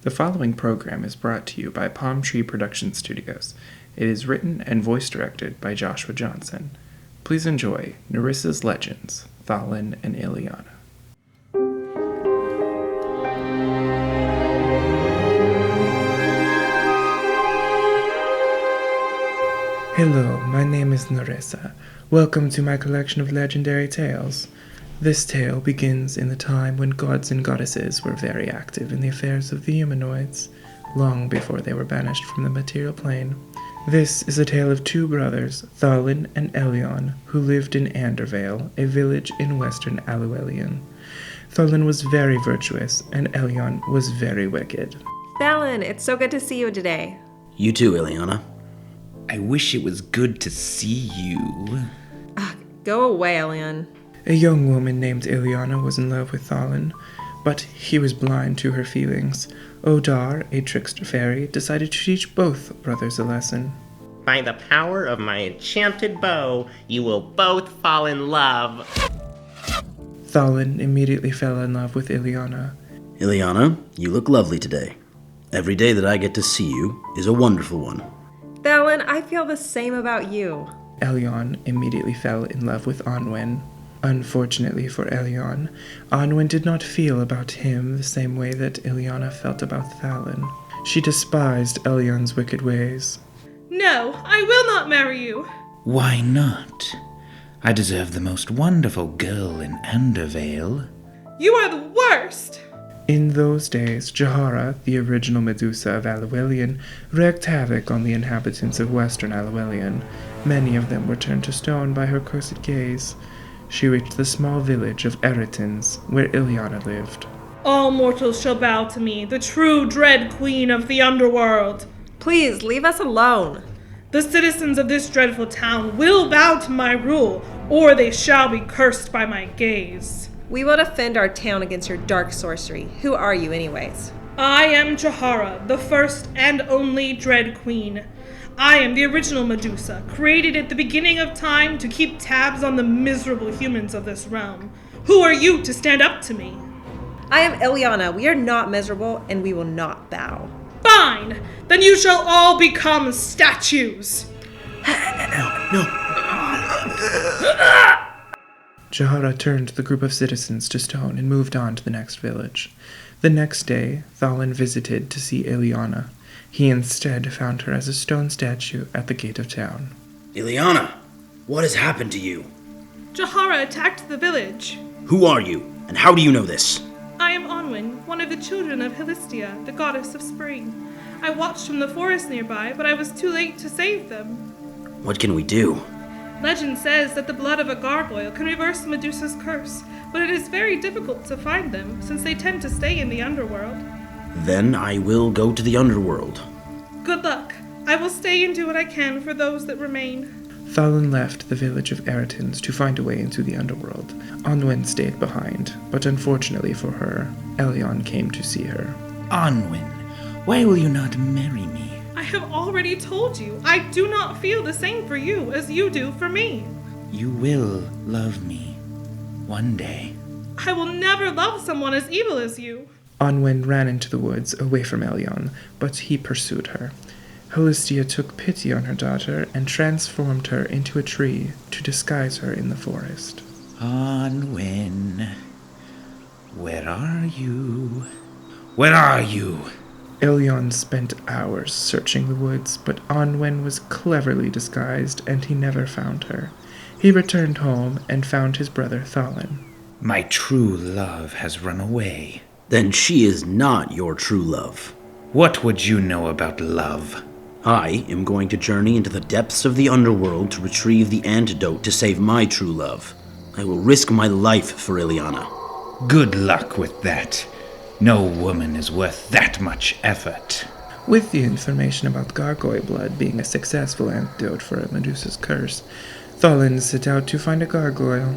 The following program is brought to you by Palm Tree Production Studios. It is written and voice directed by Joshua Johnson. Please enjoy Nerissa's Legends, Thallan and Ilyana. Hello, my name is Nerissa. Welcome to my collection of legendary tales. This tale begins in the time when gods and goddesses were very active in the affairs of the humanoids, long before they were banished from the material plane. This is a tale of two brothers, Thallan and Ilyana, who lived in Andervale, a village in western Allywellian. Thallan was very virtuous, and Ilyana was very wicked. Thallan, it's so good to see you today. You too, Ilyana. I wish it was good to see you. Go away, Ilyana. A young woman named Ilyana was in love with Thallan, but he was blind to her feelings. Odar, a trickster fairy, decided to teach both brothers a lesson. By the power of my enchanted bow, you will both fall in love. Thallan immediately fell in love with Ilyana. Ilyana, you look lovely today. Every day that I get to see you is a wonderful one. Thallan, I feel the same about you. Ilyana immediately fell in love with Anwen. Unfortunately for Ilyana, Anwen did not feel about him the same way that Ilyana felt about Thallan. She despised Ilyana's wicked ways. No, I will not marry you. Why not? I deserve the most wonderful girl in Andervale. You are the worst. In those days, Jahara, the original Medusa of Allywellian, wreaked havoc on the inhabitants of western Allywellian. Many of them were turned to stone by her cursed gaze. She reached the small village of Eritans, where Ilyana lived. All mortals shall bow to me, the true dread queen of the underworld. Please, leave us alone. The citizens of this dreadful town will bow to my rule, or they shall be cursed by my gaze. We will defend our town against your dark sorcery. Who are you anyways? I am Jahara, the first and only dread queen. I am the original Medusa, created at the beginning of time to keep tabs on the miserable humans of this realm. Who are you to stand up to me? I am Ilyana. We are not miserable, and we will not bow. Fine! Then you shall all become statues! Jahara turned the group of citizens to stone and moved on to the next village. The next day, Thallan visited to see Ilyana. He instead found her as a stone statue at the gate of town. Ilyana, what has happened to you? Jahara attacked the village. Who are you, and how do you know this? I am Anwen, one of the children of Hilistia, the goddess of spring. I watched from the forest nearby, but I was too late to save them. What can we do? Legend says that the blood of a gargoyle can reverse Medusa's curse, but it is very difficult to find them, since they tend to stay in the underworld. Then I will go to the underworld. Good luck. I will stay and do what I can for those that remain. Thallan left the village of Eritans to find a way into the underworld. Anwen stayed behind, but unfortunately for her, Ilyana came to see her. Anwen, why will you not marry me? I have already told you, I do not feel the same for you as you do for me. You will love me. One day. I will never love someone as evil as you. Anwen ran into the woods away from Ilyana, but he pursued her. Hilistia took pity on her daughter and transformed her into a tree to disguise her in the forest. Anwen, where are you? Where are you? Ilyana spent hours searching the woods, but Anwen was cleverly disguised and he never found her. He returned home and found his brother Thallan. My true love has run away. Then she is not your true love. What would you know about love? I am going to journey into the depths of the underworld to retrieve the antidote to save my true love. I will risk my life for Ilyana. Good luck with that. No woman is worth that much effort. With the information about gargoyle blood being a successful antidote for a Medusa's curse, Thallan set out to find a gargoyle.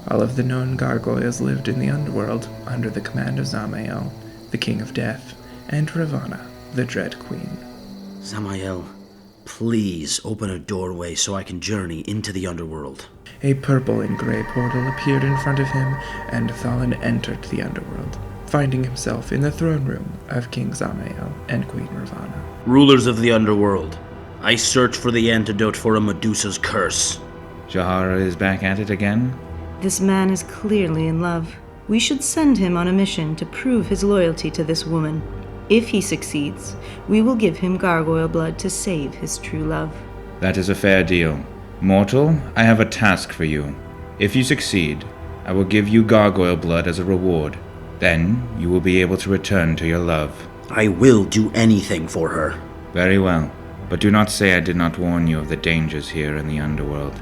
All of the known gargoyles lived in the underworld under the command of Zamael, the King of Death, and Ravana, the Dread Queen. Zamael, please open a doorway so I can journey into the underworld. A purple and gray portal appeared in front of him, and Thallan entered the underworld. finding himself in the throne room of King Zamael and Queen Ravana. Rulers of the underworld, I search for the antidote for a Medusa's curse. Jahara is back at it again? This man is clearly in love. We should send him on a mission to prove his loyalty to this woman. If he succeeds, we will give him gargoyle blood to save his true love. That is a fair deal. Mortal, I have a task for you. If you succeed, I will give you gargoyle blood as a reward. Then you will be able to return to your love. I will do anything for her. Very well, but do not say I did not warn you of the dangers here in the underworld.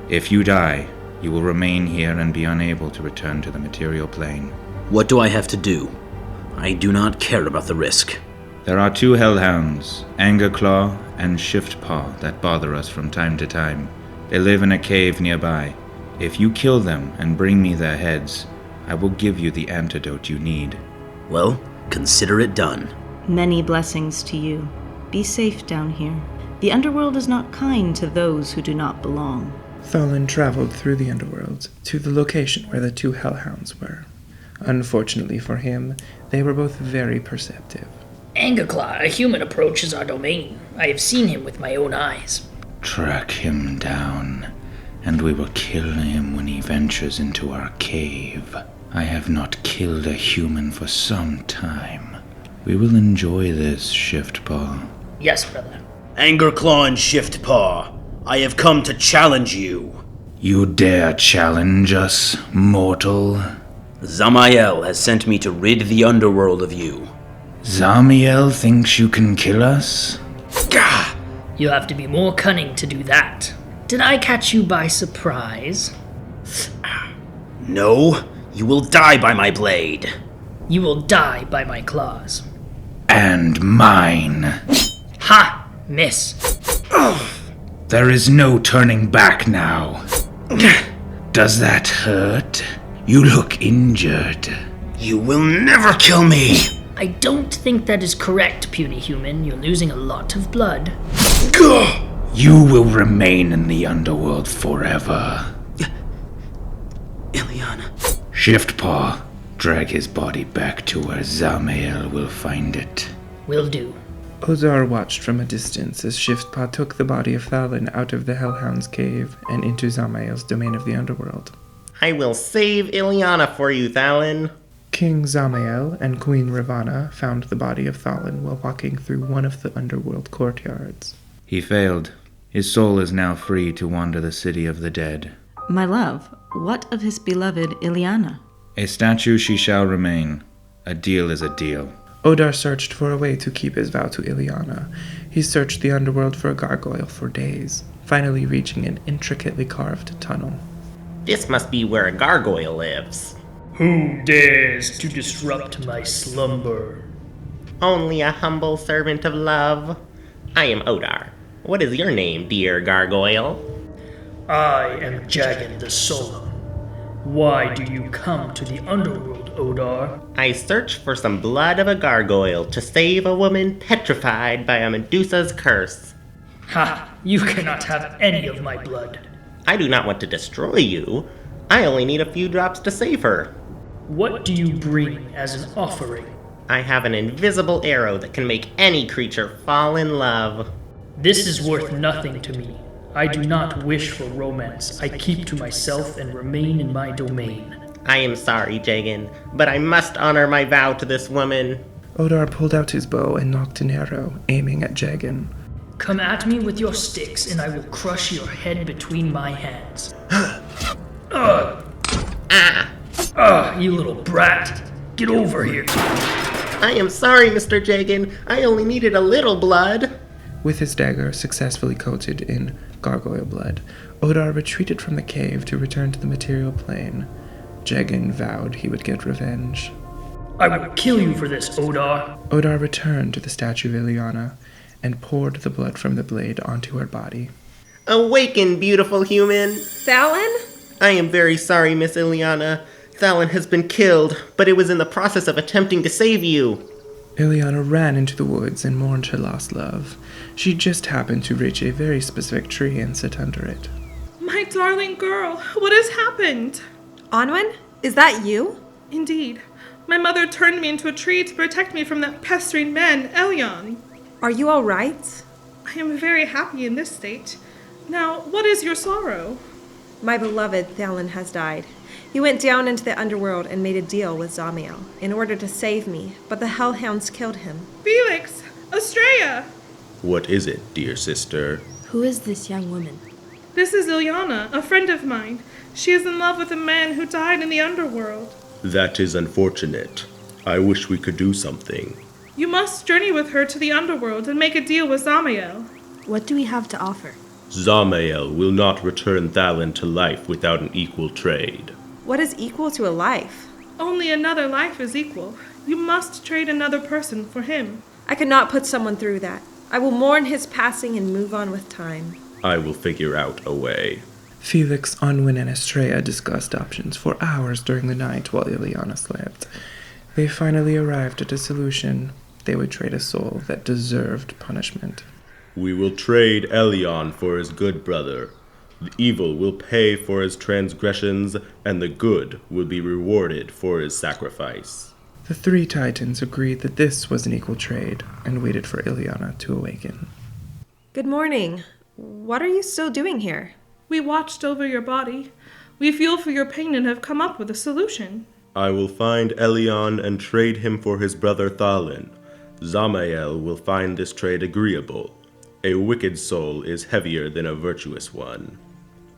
If you die, you will remain here and be unable to return to the material plane. What do I have to do? I do not care about the risk. There are 2 hellhounds, Angerclaw and Shiftpaw, that bother us from time to time. They live in a cave nearby. If you kill them and bring me their heads, I will give you the antidote you need. Well, consider it done. Many blessings to you. Be safe down here. The underworld is not kind to those who do not belong. Thallan traveled through the underworld to the location where the 2 hellhounds were. Unfortunately for him, they were both very perceptive. Angerclaw, a human approaches our domain. I have seen him with my own eyes. Track him down, and we will kill him when he ventures into our cave. I have not killed a human for some time. We will enjoy this, Shiftpaw. Yes, brother. Angerclaw and Shiftpaw, I have come to challenge you. You dare challenge us, mortal? Zamael has sent me to rid the underworld of you. Zamiel thinks you can kill us? Gah! You have to be more cunning to do that. Did I catch you by surprise? No, you will die by my blade. You will die by my claws. And mine. Ha! Miss. There is no turning back now. Does that hurt? You look injured. You will never kill me! I don't think that is correct, puny human. You're losing a lot of blood. Gah! You will remain in the underworld forever. Ilyana. Shiftpaw, drag his body back to where Zamael will find it. Will do. Odar watched from a distance as Shiftpaw took the body of Thallan out of the Hellhound's cave and into Zamael's domain of the underworld. I will save Ilyana for you, Thallan. King Zamael and Queen Ravana found the body of Thallan while walking through one of the underworld courtyards. He failed. His soul is now free to wander the city of the dead. My love, what of his beloved Ilyana? A statue she shall remain. A deal is a deal. Odar searched for a way to keep his vow to Ilyana. He searched the underworld for a gargoyle for days, finally reaching an intricately carved tunnel. This must be where a gargoyle lives. Who dares to disrupt my slumber? Only a humble servant of love. I am Odar. What is your name, dear gargoyle? I am Jagan the Solemn. Why do you come to the underworld, Odar? I search for some blood of a gargoyle to save a woman petrified by a Medusa's curse. Ha! You cannot have any of my blood. I do not want to destroy you. I only need a few drops to save her. What do you bring as an offering? I have an invisible arrow that can make any creature fall in love. This is worth nothing to me. I do not wish for romance. I keep to myself and remain in my domain. I am sorry, Jagan, but I must honor my vow to this woman. Odar pulled out his bow and knocked an arrow, aiming at Jagan. Come at me with your sticks, and I will crush your head between my hands. You little brat. Get over here. I am sorry, Mr. Jagan. I only needed a little blood. With his dagger successfully coated in gargoyle blood, Odar retreated from the cave to return to the material plane. Jagan vowed he would get revenge. I will kill you for this, Odar. Odar returned to the statue of Ilyana and poured the blood from the blade onto her body. Awaken, beautiful human. Thallan? I am very sorry, Miss Ilyana. Thallan has been killed, but it was in the process of attempting to save you. Ilyana ran into the woods and mourned her lost love. She just happened to reach a very specific tree and sit under it. My darling girl, what has happened? Onwin? Is that you? Indeed. My mother turned me into a tree to protect me from that pestering man, Elyon. Are you all right? I am very happy in this state. Now, what is your sorrow? My beloved Thallan has died. He went down into the underworld and made a deal with Zamiel in order to save me, but the hellhounds killed him. Felix! Estrella! What is it, dear sister? Who is this young woman? This is Ilyana, a friend of mine. She is in love with a man who died in the underworld. That is unfortunate. I wish we could do something. You must journey with her to the underworld and make a deal with Zamiel. What do we have to offer? Zamiel will not return Thallan to life without an equal trade. What is equal to a life? Only another life is equal. You must trade another person for him. I could not put someone through that. I will mourn his passing and move on with time. I will figure out a way. Felix, Unwin, and Estrella discussed options for hours during the night while Ilyana slept. They finally arrived at a solution. They would trade a soul that deserved punishment. We will trade Elyon for his good brother. The evil will pay for his transgressions, and the good will be rewarded for his sacrifice. The three Titans agreed that this was an equal trade and waited for Ilyana to awaken. Good morning. What are you still doing here? We watched over your body. We feel for your pain and have come up with a solution. I will find Elyon and trade him for his brother Thallan. Zamiel will find this trade agreeable. A wicked soul is heavier than a virtuous one.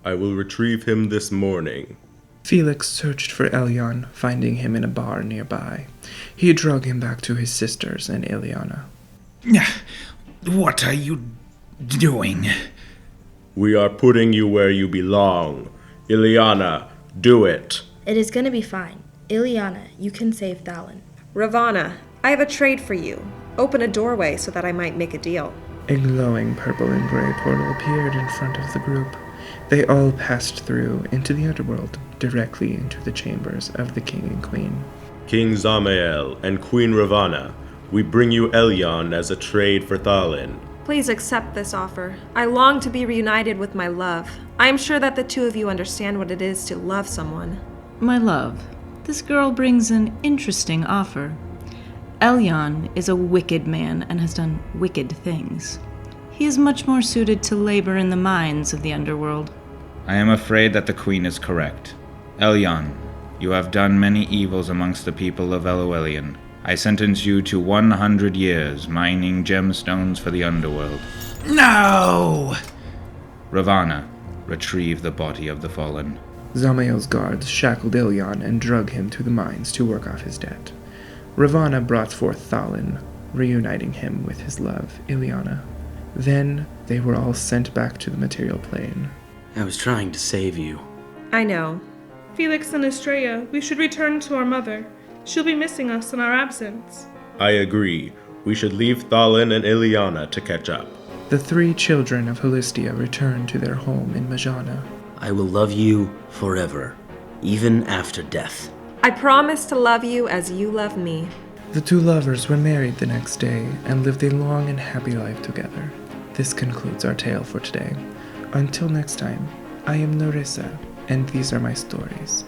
I will retrieve him this morning. Felix searched for Elyon, finding him in a bar nearby. He drug him back to his sisters and Ilyana. What are you doing? We are putting you where you belong. Ilyana, do it. It is gonna be fine. Ilyana, you can save Thallan. Ravana, I have a trade for you. Open a doorway so that I might make a deal. A glowing purple and gray portal appeared in front of the group. They all passed through into the underworld, directly into the chambers of the king and queen. King Zamiel and Queen Ravana, we bring you Elyon as a trade for Thallan. Please accept this offer. I long to be reunited with my love. I am sure that the two of you understand what it is to love someone. My love, this girl brings an interesting offer. Elyon is a wicked man and has done wicked things. He is much more suited to labor in the mines of the underworld. I am afraid that the queen is correct. Elyon, you have done many evils amongst the people of Eloelion. I sentence you to 100 years mining gemstones for the underworld. No! Ravana, retrieve the body of the fallen. Zamiel's guards shackled Elyon and drug him to the mines to work off his debt. Ravana brought forth Thallan, reuniting him with his love, Ilyana. Then they were all sent back to the material plane. I was trying to save you. I know. Felix and Estrella, we should return to our mother. She'll be missing us in our absence. I agree. We should leave Thallan and Ilyana to catch up. The three children of Holistia returned to their home in Majana. I will love you forever, even after death. I promise to love you as you love me. The two lovers were married the next day and lived a long and happy life together. This concludes our tale for today. Until next time, I am Nerissa, and these are my stories.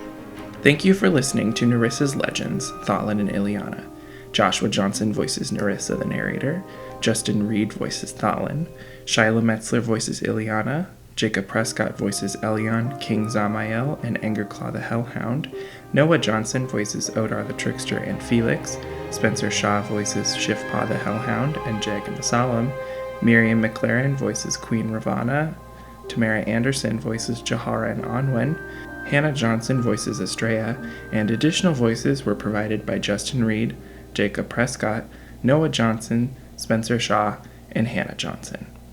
Thank you for listening to Nerissa's Legends, Thallan and Ilyana. Joshua Johnson voices Nerissa, the narrator. Justin Reed voices Thallan. Shilah Metzler voices Ilyana. Jacob Prescott voices Elyon, King Zamiel, and Angerclaw the Hellhound. Noah Johnson voices Odar the Trickster and Felix. Spencer Shaw voices Shiftpaw the Hellhound and Jag and the Solemn. Miriam MacLaren voices Queen Ravana. Tamara Anderson voices Jahara and Anwen. Hannah Johnson voices Estrella, and additional voices were provided by Justin Reed, Jacob Prescott, Noah Johnson, Spencer Shaw, and Hannah Johnson.